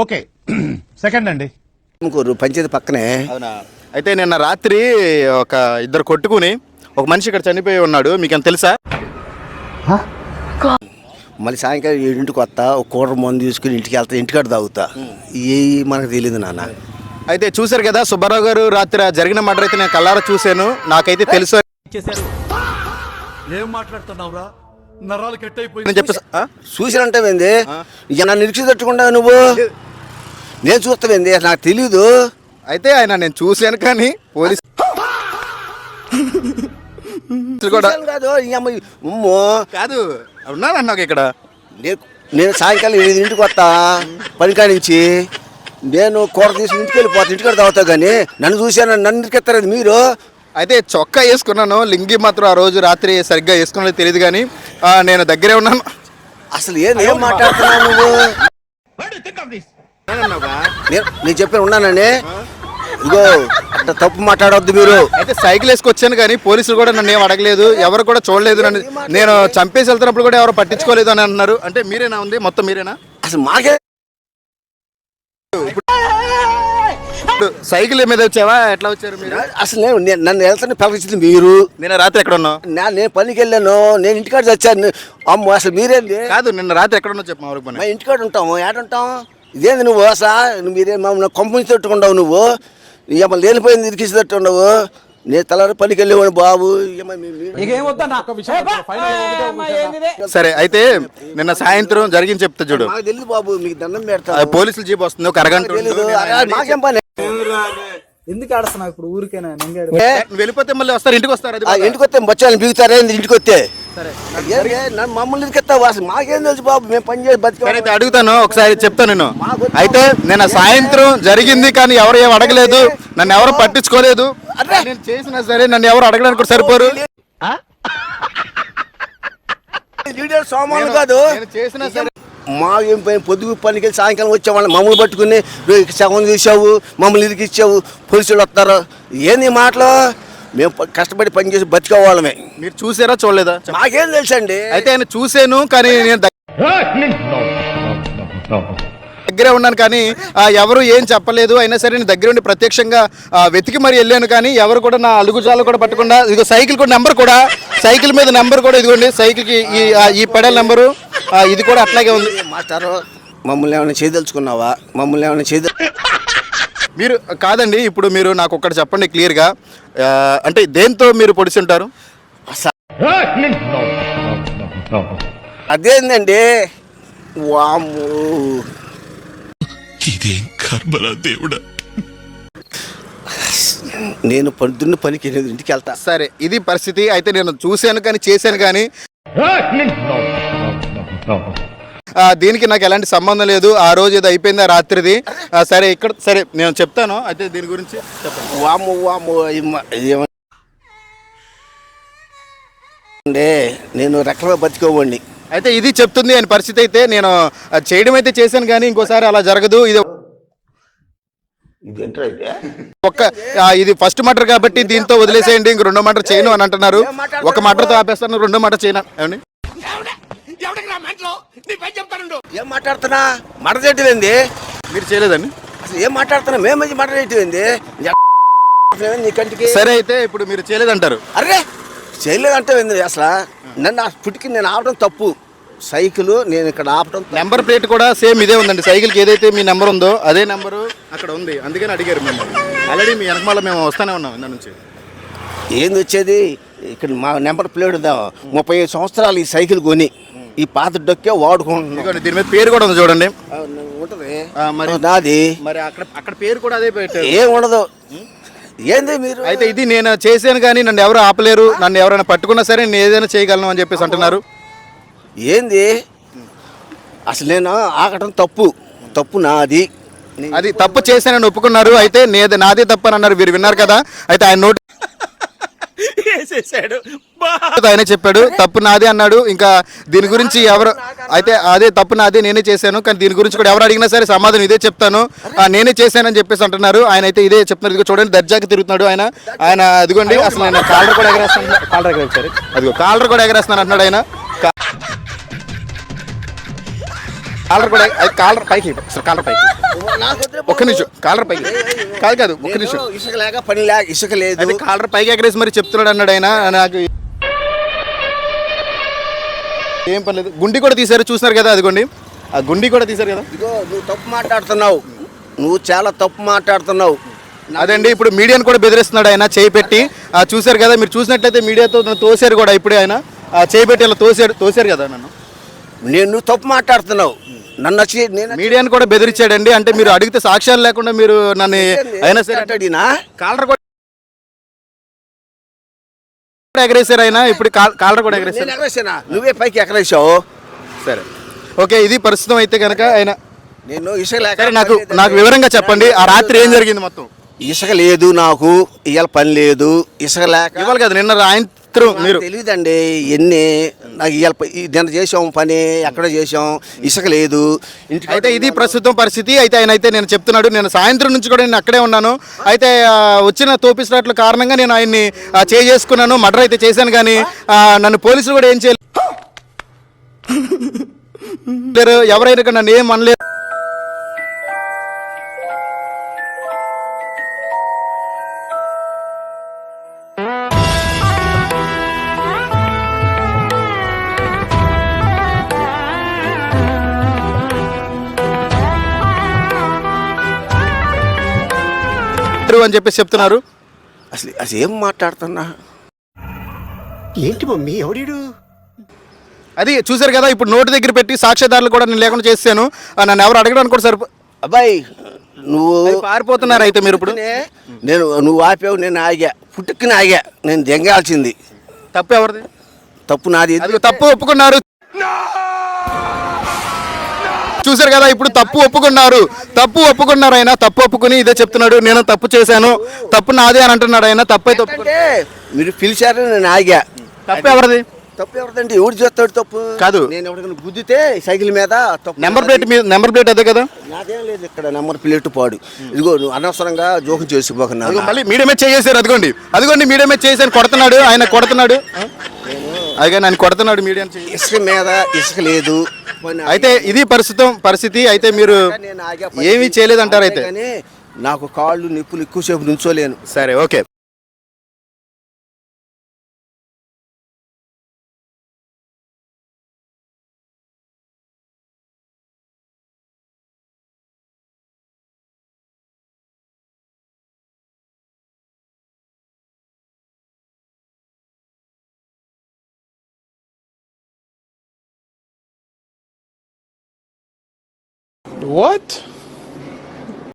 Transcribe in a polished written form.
Okay second అండి. పంచాయతీ పక్కనే. అవునా? అయితే నిన్న రాత్రి ఒక ఇద్దరు కొట్టుకుని ఒక మనిషి ఇక్కడ చనిపోయి ఉన్నాడు, మీకేం తెలుసా? మళ్ళీ సాయంకాలం 7ంటికి వస్తా, ఒక కూర మందు తీసుకుని ఇంటికి వెళ్తా, ఇంటికాడ తాగుతా. ఏ మనకు తెలియదు నాన్న. అయితే చూశారు కదా సుబ్బారావు గారు, రాత్రి జరిగిన మర్డర్ అయితే నేను కళ్ళారా చూశాను, నాకైతే తెలుసు ఏం మాట్లాడుతున్నావురా? నరాలు కట్ అయిపోయి అని చెప్పేసి చూసినంటే ఏంది నన్ను నిరీక్ష తట్టుకుంటా నువ్వు? నేను చూస్తావేంది, నాకు తెలీదు. అయితే ఆయన నేను చూశాను కానీ పోలీసు కూడా కాదు కాదు ఉన్నాను ఇక్కడ. నేను సాయంకాలం 8ంటికి వస్తా పనికా నుంచి, నేను కూర తీసి ఇంటికి వెళ్ళిపోతా, ఇంటికాడ తాగుతా. కానీ నన్ను చూశాను, నన్ను ఇంటికెత్తారు మీరు. అయితే చొక్కా వేసుకున్నాను, లింగి మాత్రం ఆ రోజు రాత్రి సరిగ్గా వేసుకున్నది తెలియదు కానీ నేను దగ్గరే ఉన్నాను. అసలు ఏం మాట్లాడుతున్నావు నువ్వు? నేను చెప్పాను ఉన్నానని. ఇగో అట్లా తప్పు మాట్లాడవద్దు మీరు. అయితే సైకిల్ వేసుకొచ్చాను కానీ పోలీసులు కూడా నన్ను ఏం అడగలేదు, ఎవరు కూడా చూడలేదు. నన్ను నేను చంపేసి వెళ్తున్నప్పుడు కూడా ఎవరు పట్టించుకోలేదు అని అంటున్నారు. అంటే మీరేనా ఉంది మొత్తం మీరేనా? అసలు మాకే సైకిల్ మీద వచ్చావా, ఎట్లా వచ్చారు మీరు? అసలు నన్ను వెళ్తాను పలకరించింది మీరు. నిన్న రాత్రి ఎక్కడ ఉన్నావు? నేను పనికి వెళ్ళాను, నేను ఇంటికాడ చచ్చాను. అమ్మ అసలు మీరేంది? కాదు నిన్న రాత్రి ఎక్కడ ఉన్నావు చెప్పు. మా మా ఇంటికాడ ఉంటాము, ఏడుంటాం. ఇదేంది నువ్వు మీరే మమ్మల్ని కొంపని తట్టుకుంటావు నువ్వు. ఏమన్నా లేనిపోయింది ఇరికిసి తట్టుండవు. నేను తలారి పనికి వెళ్ళేవాడు బాబు. సరే అయితే నిన్న సాయంత్రం జరిగింది చెప్తా చూడు. నాకు తెలియదు బాబు, మీకు దండం పెడతా. పోలీసులు జీప్ వస్తుంది, ఒక అరగంట. మాకేం పని? ఎందుకు ఆడుస్తున్నావు ఇప్పుడు? ఊరికేనా వెళ్ళిపోతే మళ్ళీ వస్తారు, ఇంటికి వస్తారు. ఇంటికి వస్తే బచ్చాలను బిగుతారా ఇంటికి వస్తే? మమ్మల్ని ఇరికెత్తావు. అసలు మాకేం తెలుసు బాబు, మేము పని చేసి బతికి. అడుగుతాను ఒకసారి చెప్తాను నేను. అయితే నిన్న సాయంత్రం జరిగింది కానీ ఎవరు ఏం అడగలేదు, నన్ను ఎవరు పట్టించుకోలేదు. నేను చేసినా సరే నన్ను ఎవరు అడగడానికి సరిపోరు. సోమాలు కాదు చేసినా సరే మా ఏం పని, పొద్దుగు పనికి వెళ్ళి సాయంకాలం వచ్చేవాళ్ళని మమ్మల్ని పట్టుకుని సగం తీసావు, మమ్మల్ని ఇరికిచ్చావు, పోలీసులు వస్తారు. ఏంది మాటలు? మేము కష్టపడి పని చేసి బతికోవాళ్ళమే. మీరు చూసారా చూడలేదా? మాకేం తెలుసండి. అయితే ఆయన చూసాను కానీ నేను దగ్గరే ఉన్నాను కానీ ఎవరు ఏం చెప్పలేదు. అయినా సరే నేను దగ్గర ఉండి ప్రత్యక్షంగా వెతికి మరి వెళ్ళాను కానీ ఎవరు కూడా నా అలుగుజాలు కూడా పట్టకుండా. ఇదిగో సైకిల్ కూడా నెంబర్ కూడా, సైకిల్ మీద నెంబర్ కూడా ఇదిగోండి, సైకిల్కి ఈ పెడల్ నెంబరు ఇది కూడా అట్లాగే ఉంది. మాస్టారు మమ్మల్ని ఏమైనా చేయదలుచుకున్నావా? మమ్మల్ని ఏమైనా మీరు కాదండి. ఇప్పుడు మీరు నాకు ఒక్కటి చెప్పండి క్లియర్గా, అంటే దేంతో మీరు పొడిచి ఉంటారు? అదేందండి వాము, ఇదేం కర్మరా దేవుడా. నేను పొద్దున్న పనికి 8ంటికి వెళ్తా. సరే ఇది పరిస్థితి. అయితే నేను చూశాను కానీ చేశాను కానీ దీనికి నాకు ఎలాంటి సంబంధం లేదు. ఆ రోజు ఏదో అయిపోయింది ఆ రాత్రిది. సరే ఇక్కడ సరే నేను చెప్తాను. అయితే దీని గురించి చెప్పండి. వాము నేను రెక్కలో బతికోవండి. అయితే ఇది చెప్తుంది ఆయన పరిస్థితి. అయితే నేను చేయడం అయితే చేశాను కానీ ఇంకోసారి అలా జరగదు. ఇది ఫస్ట్ మర్డర్ కాబట్టి దీంతో వదిలేసేయండి, ఇంక రెండో మర్డర్ చేయను అని అంటున్నారు. ఒక మర్డర్తో ఆపేస్తాను, రెండో మర్డర్ చేయను. ఏమండి ఏం మాట్లాడుతున్నా? మర్డర్ చేయటం ఏంది? మీరు చేయలేదండి? అసలు ఏం మాట్లాడుతున్నా? మేము మర్డర్ చేయటం ఏంది నీ కంటికి? సరే అయితే ఇప్పుడు మీరు చేయలేదంటారు. అరే చేయలేదంటే ఏంది? అసలు నన్ను ఆ పుట్టికి నేను ఆపడం తప్పు. సైకిల్ నేను ఇక్కడ ఆపడం. నెంబర్ ప్లేట్ కూడా సేమ్ ఇదే ఉందండి. సైకిల్కి ఏదైతే మీ నెంబర్ ఉందో అదే నెంబరు అక్కడ ఉంది. అందుకని అడిగారు మేము. ఆల్రెడీ మీ వెనకమాల మేము వస్తూనే ఉన్నాం ఇందా నుంచి. ఏంది వచ్చేది ఇక్కడ మా నెంబర్ ప్లేట్ 35 సంవత్సరాలు ఈ సైకిల్ కొని ఈ పాత డొక్కే వాడుకుంటున్నాం. దీని మీద పేరు కూడా ఉంది చూడండి. ఉంటది మరి నాది. మరి అక్కడ పేరు కూడా అదే పెట్టారు. ఏం ఉండదు. ఏంది మీరు? అయితే ఇది నేను చేశాను కానీ నన్ను ఎవరు ఆపలేరు, నన్ను ఎవరైనా పట్టుకున్నా సరే నేను ఏదైనా చేయగలను అని చెప్పేసి అంటున్నారు. ఏంది అసలు నేను ఆగటం తప్పు నాది. అది తప్పు చేశానని ఒప్పుకున్నారు. అయితే నాదే తప్పు అని అన్నారు. మీరు విన్నారు కదా. అయితే ఆయన నోటి ఆయనే చెప్పాడు తప్పు నాదే అన్నాడు. ఇంకా దీని గురించి ఎవరు అయితే అదే తప్పు నాదే, నేనే చేశాను. కానీ దీని గురించి కూడా ఎవరు అడిగినా సరే సమాధానం ఇదే చెప్తాను, నేనే చేశానని చెప్పేసి అంటున్నారు. ఆయన అయితే ఇదే చెప్తున్నారు. ఇదిగో చూడండి దర్జాకి తిరుగుతున్నాడు ఆయన అదిగోండి. అసలు నేను కాలర్ కూడా ఎగరేస్తాను, అదిగో కాలర్ కూడా ఎగరేస్తాను అంటున్నాడు ఆయన. కాలర్ కూడా కాలర్ పైకి సార్, కాలర్ పైకి ఒక్క నిమిషం, కాలర్ పైకి కాదు ఒక్క నిమిషం. ఇసుక లేక పని లేక ఇసుక లేదు. అది కాలర్ పైకి ఎగరేసి మరి చెప్తున్నాడు అన్నాడు ఆయన. నాకు ఏం పర్లేదు. గుండి కూడా తీశారు, చూస్తున్నారు కదా, అదిగోండి ఆ గుండి కూడా తీశారు కదా. ఇదిగో నువ్వు తప్పు మాట్లాడుతున్నావు, నువ్వు చాలా తప్పు మాట్లాడుతున్నావు. అదండి ఇప్పుడు మీడియాను కూడా బెదిరిస్తున్నాడు ఆయన చేయి పెట్టి. చూశారు కదా, మీరు చూసినట్లయితే మీడియాతో నన్ను తోశారు కూడా ఇప్పుడే ఆయన చేయి పెట్టి ఇలా తోశారు కదా నన్ను. నువ్వు తప్పు మాట్లాడుతున్నావు. నన్ను వచ్చి నేను మీడియాను కూడా బెదిరించాడండి. అంటే మీరు అడిగితే సాక్ష్యాలు లేకుండా మీరు నన్ను అయినా సరే అడిగినా కాలర్ కూడా ఎగరేశారు ఆయన. ఇప్పుడు కాలర్ కూడా ఎగరేశారు. నేను ఎగరేసానా? నువ్వే పైకి ఎగరేసావు. సరే ఓకే, ఇది ప్రస్తుతం అయితే కనుక ఆయన. నేను ఇసుక లేక సరే నాకు వివరంగా చెప్పండి, ఆ రాత్రి ఏం జరిగింది మొత్తం. ఇసుక లేదు, నాకు ఇవాళ పని లేదు. ఇసుక లేక ఇవ్వాలి కదా, నిన్న సాయంత్రం మీరు తెలియదండి ఎన్ని. నాకు ఇవాళ నిన్న చేసాం పని, ఎక్కడ చేసాం, ఇసుక లేదు. అయితే ఇది ప్రస్తుతం పరిస్థితి. అయితే ఆయన అయితే నేను చెప్తున్నాడు, నేను సాయంత్రం నుంచి కూడా నేను అక్కడే ఉన్నాను. అయితే వచ్చిన తోపిస్తున్నట్ల కారణంగా నేను ఆయన్ని చేసుకున్నాను, మర్డర్ అయితే చేశాను. కానీ నన్ను పోలీసులు కూడా ఏం చేయలేరు, ఎవరైనా నన్ను ఏం అనలేరు. అని చెప్పేసి చెప్తున్నారు. అసలు ఏం మాట్లాడుతున్నా ఏంటి మమ్మీ ఎవడీడు? అది చూశారు కదా, ఇప్పుడు నోటి దగ్గర పెట్టి సాక్ష్యాధారాలు కూడా నేను లేకుండా చేశాను. నన్ను ఎవరు అడగడానికి కూడా సరిపో. అబ్బాయి నువ్వు పారిపోతున్నారు అయితే మీరు ఇప్పుడు. నువ్వు ఆపావు, నేను ఆగా, పుట్టుకుని ఆగా. నేను దెంగాల్సింది. తప్పు ఎవరిది? తప్పు నాది. అది తప్పు ఒప్పుకున్నారు. చూశారు కదా, ఇప్పుడు తప్పు ఒప్పుకున్నారు ఆయన. తప్పు ఒప్పుకుని ఇదే చెప్తున్నాడు, నేను తప్పు చేశాను, తప్పు నాదే అని అంటున్నాడు ఆయన. తప్పు అయితే మీరు పిలిచారు, నేను ఆగా. తప్పు ఎవరిది? తప్పు ఎవరిదండి? ఎవడు చేస్తాడు తప్పు? కాదు, నేను ఎవరికైనా గుద్దితే సైకిల్ మీద తప్పు. నెంబర్ ప్లేట్ అదే కదా. నాదేం లేదు ఇక్కడ, నెంబర్ ప్లేట్ పాడు. ఇదిగో నువ్వు అనవసరంగా జోకం చేసుకోబోకున్నా. మళ్ళీ మీడియమే చేశారు. అదిగోండి మీడియమే చేశాను, కొడుతున్నాడు ఆయన, కొడుతున్నాడు. అదిగా నన్ను కొడుతున్నాడు మీడియా. ఇసుక మీద ఇసుక లేదు. అయితే ఇది పరిస్థితి. అయితే మీరు ఏమీ చేయలేదంటారు అయితే. నాకు కాళ్ళు నిప్పులు ఎక్కువసేపు నుంచోలేను. సరే ఓకే. What?